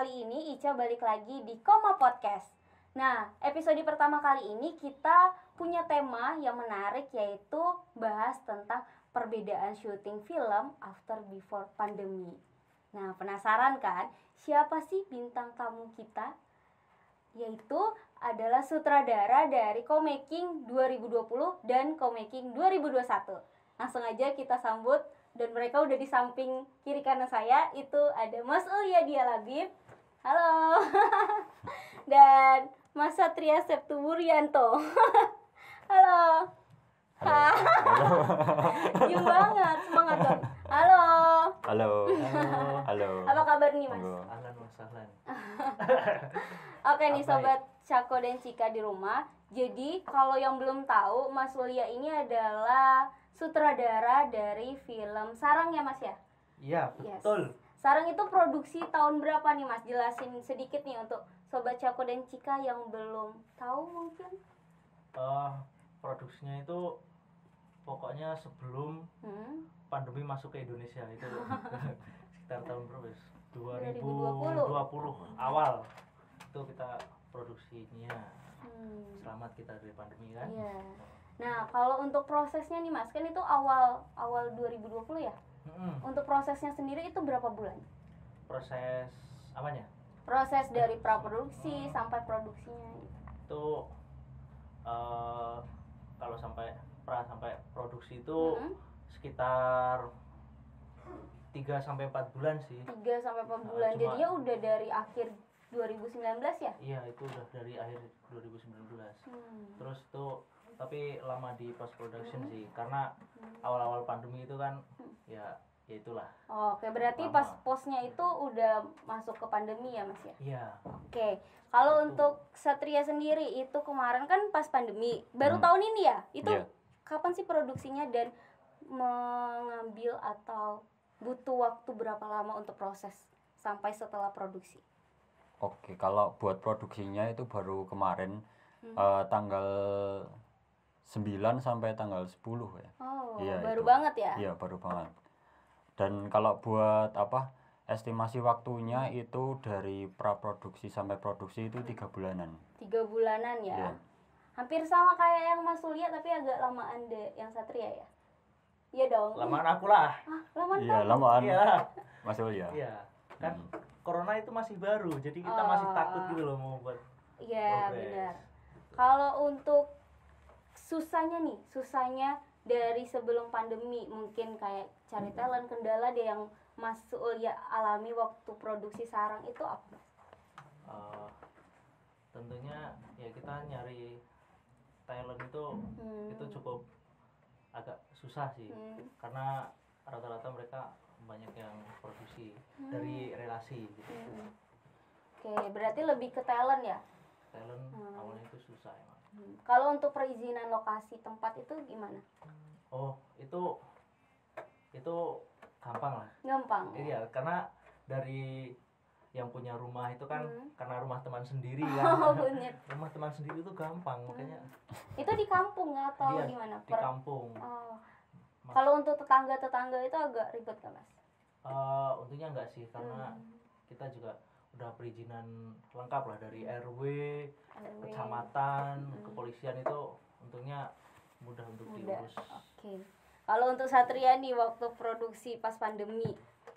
kali ini Ica balik lagi di Koma Podcast. Nah, episode pertama kali ini kita punya tema yang menarik, yaitu bahas tentang perbedaan syuting film after before pandemi. Nah, penasaran kan siapa sih bintang tamu kita? Yaitu adalah sutradara dari Co-Making 2020 dan Co-Making 2021. Langsung aja kita sambut. Dan mereka udah di samping kiri kanan saya, itu ada Mas Ulya Dialabib, halo. Dan Mas Satria Septuburyanto, halo. Diem banget, semangat dong. Halo. Halo. Halo. Apa kabar nih Mas? Ahlan wa sahlan. Oke nih sobat Cako dan Cika di rumah. Jadi kalau yang belum tahu, Mas Ulya ini adalah sutradara dari film Sarang ya Mas ya? Iya, betul. Yes. Sarang itu produksi tahun berapa nih Mas? Jelasin sedikit nih untuk sobat Cako dan Cika yang belum tahu mungkin. Produksinya itu pokoknya sebelum pandemi masuk ke Indonesia itu sekitar tahun berapa? 2020 awal itu kita produksinya. Selamat kita dari pandemi kan? Iya. Nah, kalau untuk prosesnya nih Mas, kan itu awal 2020 ya? Untuk prosesnya sendiri itu berapa bulan? Proses apanya? Proses dari praproduksi sampai produksinya. Itu kalau sampai produksi itu sekitar 3 sampai 4 bulan sih. 3 sampai 4 bulan. Jadinya udah dari akhir 2019 ya? Iya, itu udah dari akhir 2019. Terus itu tapi lama di post production sih, karena awal-awal pandemi itu kan ya itulah. Oke, berarti lama. pas postnya itu udah masuk ke pandemi ya Mas ya? Iya. Oke, kalau untuk Satria sendiri itu kemarin kan pas pandemi, baru tahun ini ya? Itu kapan sih produksinya dan mengambil atau butuh waktu berapa lama untuk proses sampai setelah produksi? Oke, kalau buat produksinya itu baru kemarin tanggal 9 sampai tanggal 10 ya. Oh, iya, baru itu. Banget ya? Iya, baru banget. Dan kalau buat estimasi waktunya itu dari praproduksi sampai produksi itu 3 bulanan. 3 bulanan ya? Iya. Hampir sama kayak yang Mas Ulya tapi agak lamaan deh yang Satria ya? Iya dong. Lamaan aku lah. Lamaan Iya, kamu? lamaan. Iya. Mas Ulya. Iya. Kan corona itu masih baru, jadi kita masih takut gitu loh mau buat. Iya, benar. Kalau untuk susahnya dari sebelum pandemi, mungkin kayak cari talent, kendala deh yang Mas Ulya alami waktu produksi Sarang itu apa Mas? Tentunya ya kita nyari talent itu cukup agak susah sih, karena rata-rata mereka banyak yang produksi dari relasi gitu. Oke, berarti lebih ke talent ya? Talent awalnya itu susah emang. Kalau untuk perizinan lokasi tempat itu gimana? Oh, itu gampang lah. Gampang. Iya, karena dari yang punya rumah itu kan karena rumah teman sendiri kan. Oh, bener. Rumah teman sendiri itu gampang, makanya. Itu di kampung atau Iya, di mana? Di kampung. Oh. Kalau untuk tetangga-tetangga itu agak ribet kan Mas? Untungnya enggak sih, karena kita juga udah perizinan lengkap lah dari RW, kecamatan, kepolisian, itu untungnya mudah untuk diurus. Oke. Kalau untuk Satria nih waktu produksi pas pandemi,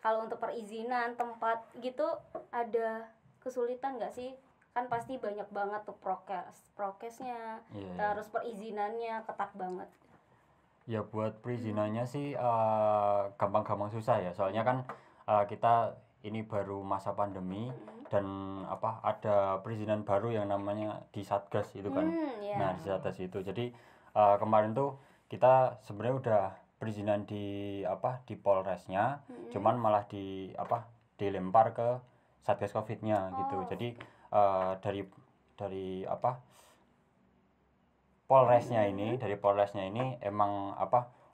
kalau untuk perizinan tempat gitu ada kesulitan nggak sih? Kan pasti banyak banget tuh prokesnya, terus perizinannya ketat banget. Ya buat perizinannya sih gampang-gampang susah ya, soalnya kan kita ini baru masa pandemi dan ada perizinan baru yang namanya di Satgas itu kan. Nah, di Satgas itu. Jadi kemarin tuh kita sebenarnya udah perizinan di Polresnya, cuman malah dilempar ke Satgas Covid-nya gitu. Jadi dari Polresnya ini emang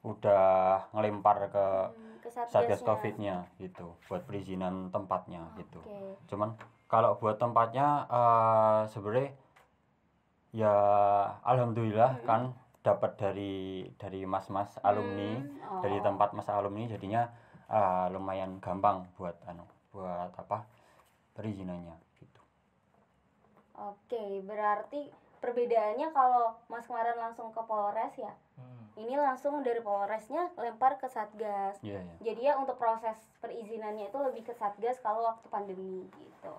udah ngelempar ke Satgas Covid-nya gitu buat perizinan tempatnya gitu. Cuman kalau buat tempatnya sebenarnya ya alhamdulillah kan dapat dari mas-mas alumni, dari tempat mas alumni, jadinya lumayan gampang buat perizinannya gitu. Oke, berarti perbedaannya kalau Mas kemarin langsung ke Polres ya, ini langsung dari Polresnya lempar ke Satgas. Iya, iya. Jadi ya untuk proses perizinannya itu lebih ke Satgas kalau waktu pandemi gitu.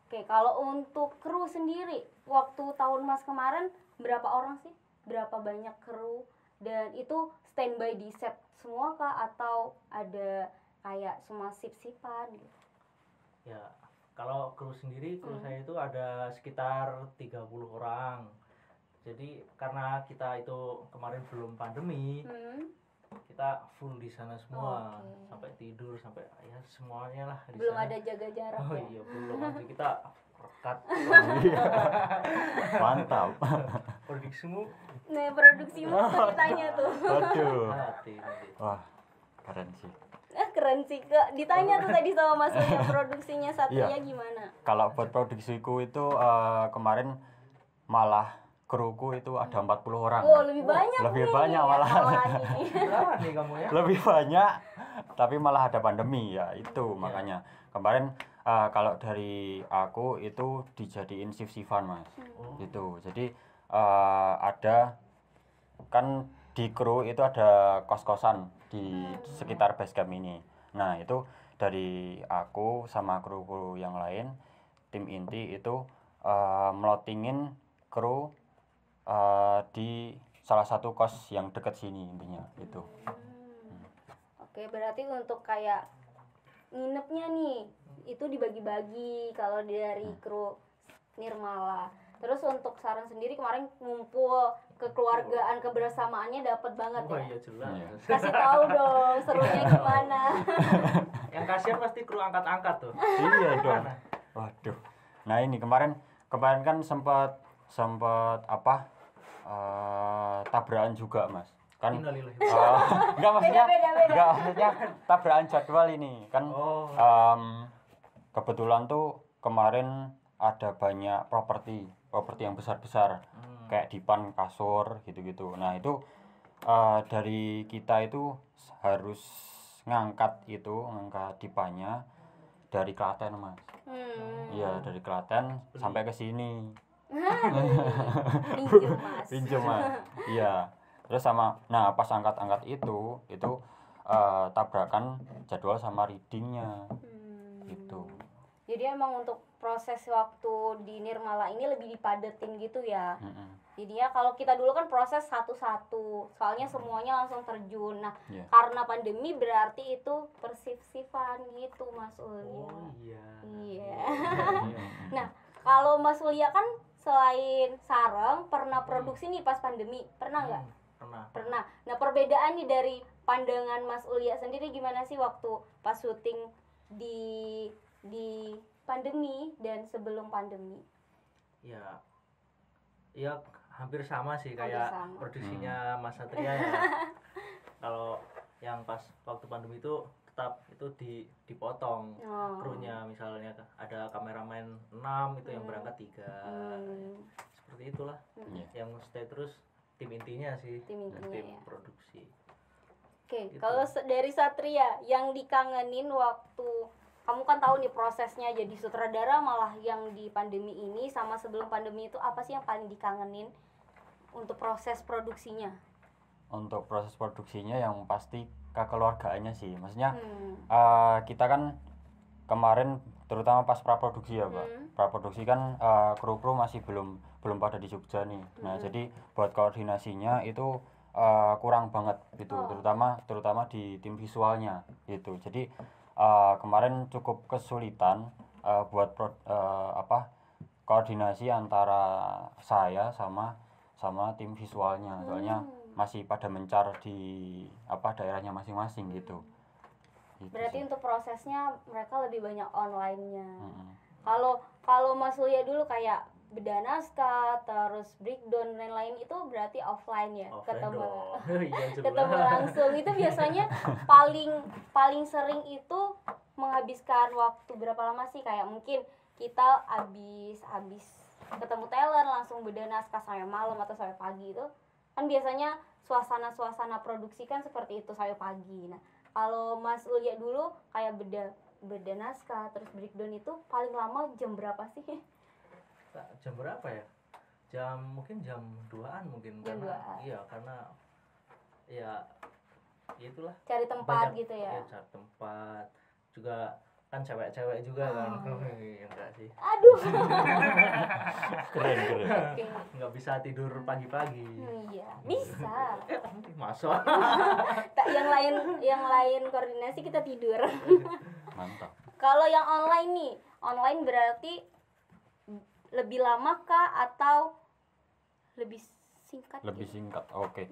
Oke, kalau untuk kru sendiri, waktu tahun Mas kemarin berapa orang sih? Berapa banyak kru? Dan itu standby di set semua kah? Atau ada kayak semua sip-sipan gitu? Ya, kalau kru sendiri, kru saya itu ada sekitar 30 orang. Jadi karena kita itu kemarin belum pandemi, kita full di sana semua. Sampai tidur, sampai ya semuanya lah di Belum sana. ada jaga jarak ya? Iya, belum. Nanti kita rekat. Mantap. Produksimu Nah, produksimu ditanya tuh. Waduh. hati nanti. Wah, keren sih. Keren sih Kak. Ditanya tuh tadi sama Mas Uya produksinya Satria Iya. gimana? Kalau buat produksiku itu kemarin malah kruku itu ada 40 orang. Oh, lebih banyak Lebih nih. banyak malah. Berapa nih kamu ya? Lebih banyak, tapi malah ada pandemi ya itu makanya. Kemarin kalau dari aku itu dijadiin shift-shiftan Mas. Gitu. Jadi ada kan di kru itu ada kos-kosan di sekitar base camp ini. Nah, itu dari aku sama kru-kru yang lain, tim inti itu melotingin kru di salah satu kos yang dekat sini intinya gitu. Oke, berarti untuk kayak nginepnya nih itu dibagi-bagi kalau dari kru Nirmala. Terus untuk Saran sendiri kemarin ngumpul kekeluargaan kebersamaannya dapat banget Oh ya. iya jelas. Kasih tahu dong serunya gimana. Yang kasihan pasti kru angkat-angkat tuh. Iya dong. Waduh. Nah, ini kemarin kan sempat apa? Tabrakan juga Mas. Kan enggak maksudnya Beda. enggak maksudnya tabrakan jadwal ini kan. Kebetulan tuh kemarin ada banyak properti yang besar-besar kayak dipan kasur gitu-gitu. Nah, itu dari kita itu harus ngangkat dipannya dari Klaten Mas. Iya, dari Klaten sampai ke sini. Pinjam Mas. Iya. Terus nah pas angkat itu tabrakan jadwal sama readingnya gitu. Jadi emang untuk proses waktu di Nirmala ini lebih dipadetin gitu ya. Jadi ya kalau kita dulu kan proses satu-satu, soalnya semuanya langsung terjun. Nah, karena pandemi berarti itu persif-sifan gitu Mas Ulya. Oh iya. Iya. Nah, kalau Mas Ulya kan selain sareng pernah produksi nih pas pandemi, pernah nggak? Pernah. Nah, perbedaan nih dari pandangan Mas Ulya sendiri gimana sih waktu pas syuting di pandemi dan sebelum pandemi? Ya hampir sama sih kayak produksinya Mas Satria ya. Kalau yang pas waktu pandemi itu tetap itu dipotong krunya, misalnya ada kameramen 6 itu yang berangkat 3. Seperti itulah. Yang stay terus tim intinya sih, tim produksi. Oke, gitu. Kalau dari Satria yang dikangenin waktu kamu kan tahu nih prosesnya jadi sutradara malah yang di pandemi ini sama sebelum pandemi itu apa sih yang paling dikangenin untuk proses produksinya? Untuk proses produksinya yang pasti kekeluargaannya sih. Maksudnya kita kan kemarin terutama pas praproduksi ya Pak. Praproduksi kan kru-kru masih belum pada di Jogja nih. Nah, jadi buat koordinasinya itu kurang banget gitu, terutama di tim visualnya gitu. Jadi kemarin cukup kesulitan buat koordinasi antara saya sama tim visualnya. Soalnya masih pada mencar di daerahnya masing-masing gitu. Berarti untuk prosesnya mereka lebih banyak online-nya. Kalau Mas Ulya dulu kayak beda naskah, terus breakdown dan lain-lain itu berarti offline ya, ketemu langsung. Itu biasanya paling sering itu menghabiskan waktu berapa lama sih? Kayak mungkin kita habis ketemu talent langsung beda naskah sampai malam atau sampai pagi itu kan biasanya suasana produksi kan seperti itu sampai pagi. Nah, kalau Mas Ulya dulu kayak beda beda naskah terus breakdown itu paling lama jam berapa sih? Jam berapa ya? Mungkin jam 2-an mungkin. Jam karena 2-an. iya karena ya itulah Cari tempat banyak, gitu ya. cari tempat juga kan cewek-cewek juga kan. Enggak sih. Aduh. Keren. Oke. Nggak bisa tidur pagi-pagi. Iya, bisa. Masuk. Tak yang lain koordinasi kita tidur. Mantap. Kalau yang online nih, online berarti lebih lama kah atau lebih singkat? Lebih gitu? singkat. Oke.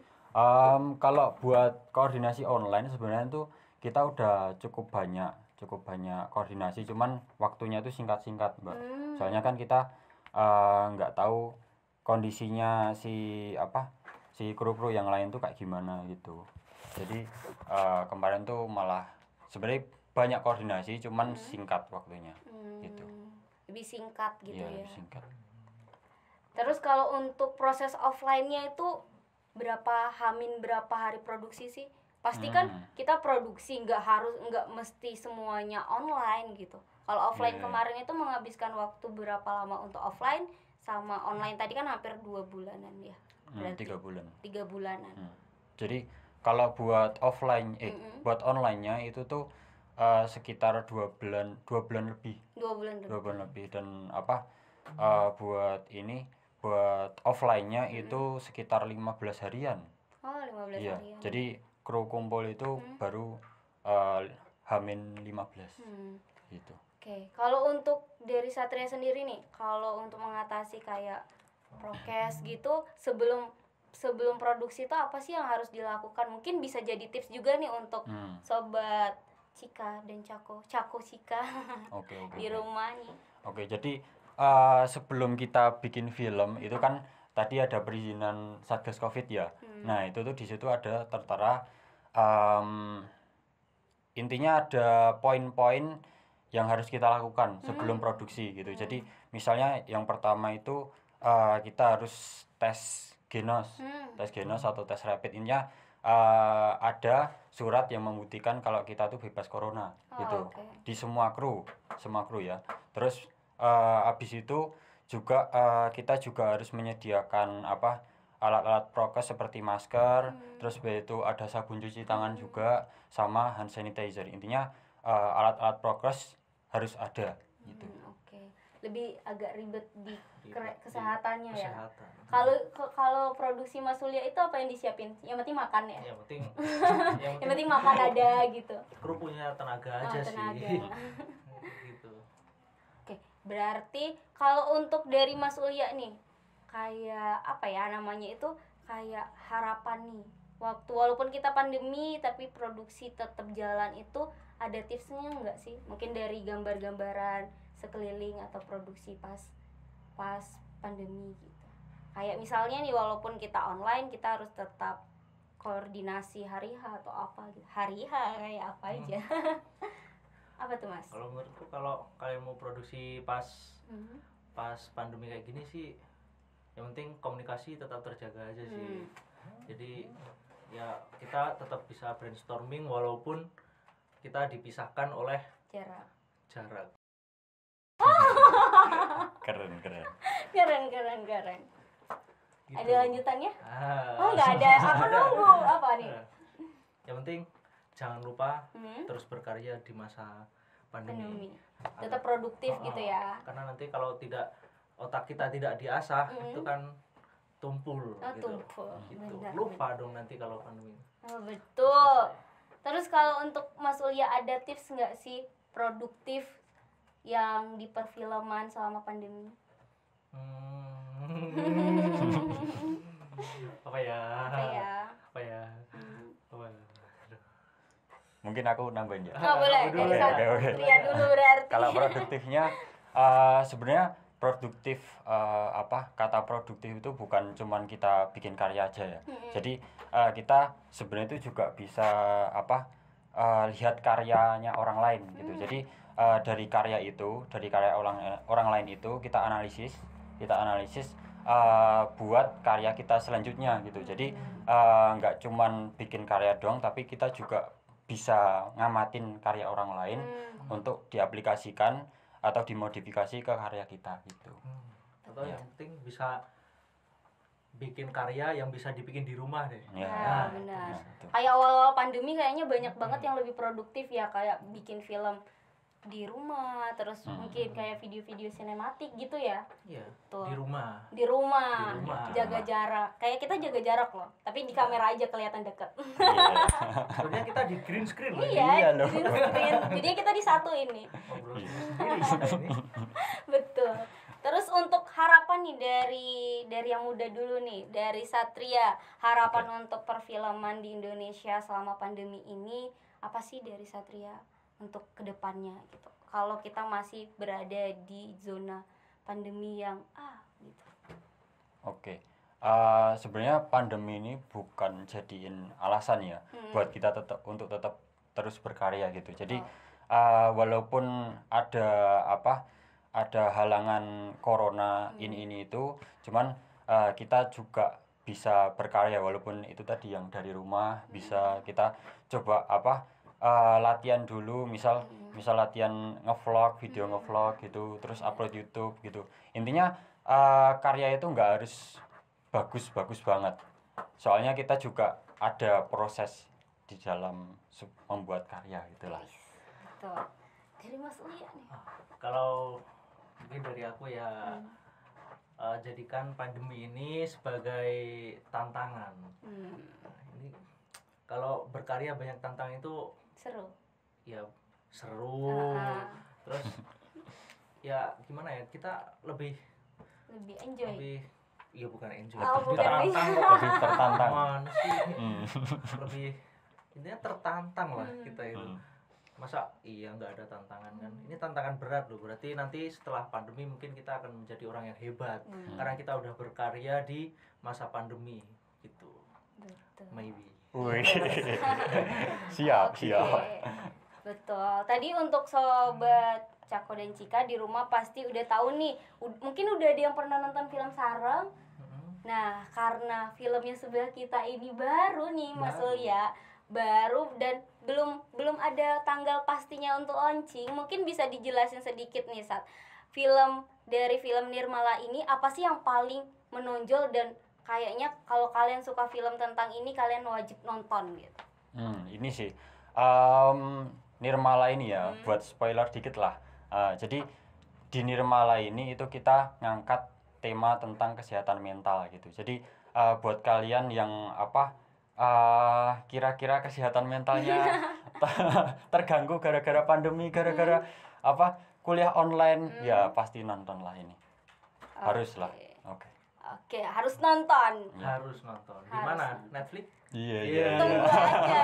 Kalau buat koordinasi online sebenarnya tuh kita udah cukup banyak koordinasi, cuman waktunya itu singkat-singkat, Mbak. Soalnya kan kita nggak tahu kondisinya si kru-kru yang lain tuh kayak gimana gitu. Jadi kemarin tuh malah sebenarnya banyak koordinasi, cuman singkat waktunya gitu. Lebih singkat gitu Iya, ya. lebih singkat. Terus kalau untuk proses offline-nya itu berapa hari produksi sih? Pasti kan kita produksi nggak mesti semuanya online gitu. Kalau offline Yeah. kemarin itu menghabiskan waktu berapa lama untuk offline sama online tadi kan hampir 2 bulanan ya. Berarti 3 bulan. 3 bulanan. Jadi kalau buat buat online-nya itu tuh sekitar 2 bulan lebih. 2 bulan lebih. 2 bulan lebih dan buat offline-nya itu sekitar 15 harian. Oh, 15 Iya. harian. Jadi kru kumpul itu baru H-15 gitu. Oke, kalau untuk dari Satria sendiri nih, kalau untuk mengatasi kayak prokes gitu sebelum produksi itu apa sih yang harus dilakukan? Mungkin bisa jadi tips juga nih untuk sobat Cika dan Cako Cika Oke. di rumah nih. Oke, jadi sebelum kita bikin film itu kan tadi ada perizinan Satgas Covid ya. Nah, itu tuh di situ ada tertera intinya ada poin-poin yang harus kita lakukan sebelum produksi gitu. Jadi misalnya yang pertama itu kita harus tes genos atau tes rapid. Intinya ada surat yang membuktikan kalau kita tuh bebas corona gitu. Okay. Di semua kru ya. Terus habis itu juga kita juga harus menyediakan alat-alat prokes seperti masker, terus itu ada sabun cuci tangan juga sama hand sanitizer. Intinya alat-alat prokes harus ada gitu. Oke. Lebih agak ribet di kesehatannya ya. Kesehatan. Kalau produksi Mas Ulya itu apa yang disiapin? Yang penting makan ya. Yang penting Yang penting makan ada gitu. kru punya tenaga aja tenaga. sih. Gitu. Oke, berarti kalau untuk dari Mas Ulya nih, kayak apa ya namanya itu, kayak harapan nih. Walaupun kita pandemi tapi produksi tetap jalan itu ada tipsnya nggak sih? Mungkin dari gambar-gambaran sekeliling atau produksi pas pandemi gitu. Kayak misalnya nih walaupun kita online kita harus tetap koordinasi hari H atau apa gitu. Hari H kayak apa aja. Apa tuh Mas? Kalau menurutku kalau kalian mau produksi pas pandemi kayak gini sih yang penting komunikasi tetap terjaga aja sih. Jadi ya kita tetap bisa brainstorming walaupun kita dipisahkan oleh Jarak. Keren. Keren. Gitu. Ada lanjutannya? Oh nggak ada. Aku nunggu. Apa nih? Yang penting jangan lupa terus berkarya di masa pandemi. Tetap produktif gitu ya. Karena nanti kalau otak kita tidak diasah itu kan tumpul gitu. Gitu. Lupa dong nanti kalau pandemi. Oh, betul. Terus kalau untuk Mas Ulya ada tips nggak sih produktif yang di perfilman selama pandemi? Apa ya? Mungkin aku nambahin ya. Boleh. Oke. Ria dulu berarti. Kalau produktifnya sebenarnya produktif kata produktif itu bukan cuman kita bikin karya aja ya. Jadi kita sebenarnya itu juga bisa lihat karyanya orang lain gitu. Jadi dari karya orang lain itu kita analisis buat karya kita selanjutnya gitu. Jadi nggak cuman bikin karya doang tapi kita juga bisa ngamatin karya orang lain untuk diaplikasikan atau dimodifikasi ke karya kita gitu. Atau yang penting bisa bikin karya yang bisa dibikin di rumah deh. Ya, benar. Kayak awal-awal pandemi kayaknya banyak banget yang lebih produktif ya, kayak bikin film di rumah, terus mungkin kayak video-video sinematik gitu ya. Iya. Tuh. Di rumah. Jaga jarak. Kayak kita jaga jarak loh, tapi di kamera aja kelihatan deket. Sebenarnya kita di green screen loh. Iya, di green screen. Jadi kita disatuin nih. Ngobrol sendiri kita ini. Betul. Terus untuk harapan nih dari yang muda dulu nih, dari Satria, harapan untuk perfilman di Indonesia selama pandemi ini apa sih dari Satria untuk kedepannya gitu? Kalau kita masih berada di zona pandemi yang gitu. Oke. Sebenarnya pandemi ini bukan jadiin alasan ya buat kita tetap terus berkarya gitu. Jadi walaupun ada halangan corona ini itu, cuman kita juga bisa berkarya walaupun itu tadi yang dari rumah. Bisa kita coba latihan dulu, misal latihan ngevlog, video ngevlog gitu, terus upload YouTube gitu. Intinya karya itu nggak harus bagus banget, soalnya kita juga ada proses di dalam membuat karya gitulah. Betul. Dari Mas Uya nih. Kalau mungkin dari aku ya, jadikan pandemi ini sebagai tantangan. Ini kalau berkarya banyak tantangan itu seru. Ya seru. Terus ya gimana ya, kita lebih enjoy. Iya bukan enjoy. Lebih tertantang. Mana sih? Lebih intinya tertantang lah kita itu. Masa iya nggak ada tantangan kan? Ini tantangan berat loh. Berarti nanti setelah pandemi mungkin kita akan menjadi orang yang hebat karena kita udah berkarya di masa pandemi gitu. Betul. Maybe. Siap. Betul. Tadi untuk sobat Cako dan Cika di rumah pasti udah tahu nih. Mungkin udah ada yang pernah nonton film Sareng. Nah, karena filmnya sebelah kita ini baru nih Mas Uya, baru dan belum ada tanggal pastinya untuk launching. Mungkin bisa dijelasin sedikit nih Sat. Dari film Nirmala ini apa sih yang paling menonjol dan kayaknya kalau kalian suka film tentang ini kalian wajib nonton gitu. Ini sih Nirmala ini ya, buat spoiler dikit lah. Jadi di Nirmala ini itu kita ngangkat tema tentang kesehatan mental gitu. Jadi buat kalian yang kira-kira kesehatan mentalnya terganggu gara-gara pandemi, gara-gara kuliah online, ya pasti nonton lah ini. Haruslah. Oke, harus nonton. Harus nonton. Di mana? Netflix? Iya. Tunggu aja.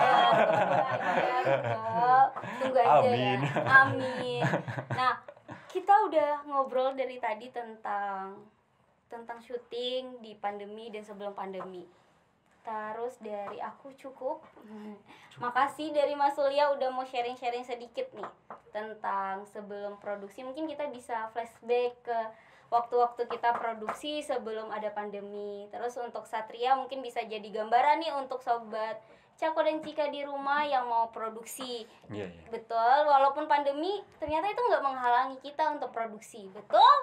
Tunggu aja Amin. ya. Amin. Nah, kita udah ngobrol dari tadi tentang syuting di pandemi dan sebelum pandemi. Terus dari aku cukup. Makasih dari Mas Uya udah mau sharing-sharing sedikit nih tentang sebelum produksi. Mungkin kita bisa flashback ke waktu-waktu kita produksi sebelum ada pandemi. Terus untuk Satria mungkin bisa jadi gambaran nih untuk sobat Cako dan Cika di rumah yang mau produksi. Iya. Betul, walaupun pandemi ternyata itu nggak menghalangi kita untuk produksi. Betul?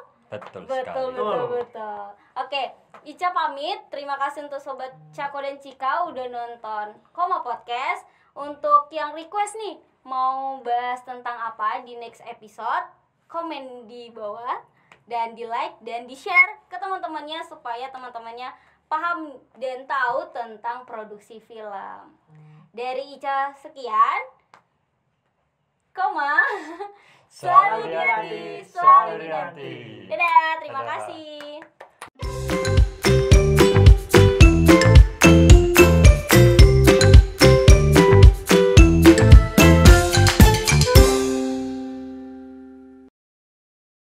Betul. Oke, Ica pamit. Terima kasih untuk sobat Cako dan Cika udah nonton Koma Podcast. Untuk yang request nih mau bahas tentang apa di next episode, komen di bawah dan di like dan di share ke teman-temannya supaya teman-temannya paham dan tahu tentang produksi film. Dari Ica sekian. Koma. Selalu di hati, selalu di hati. Dadah, terima kasih.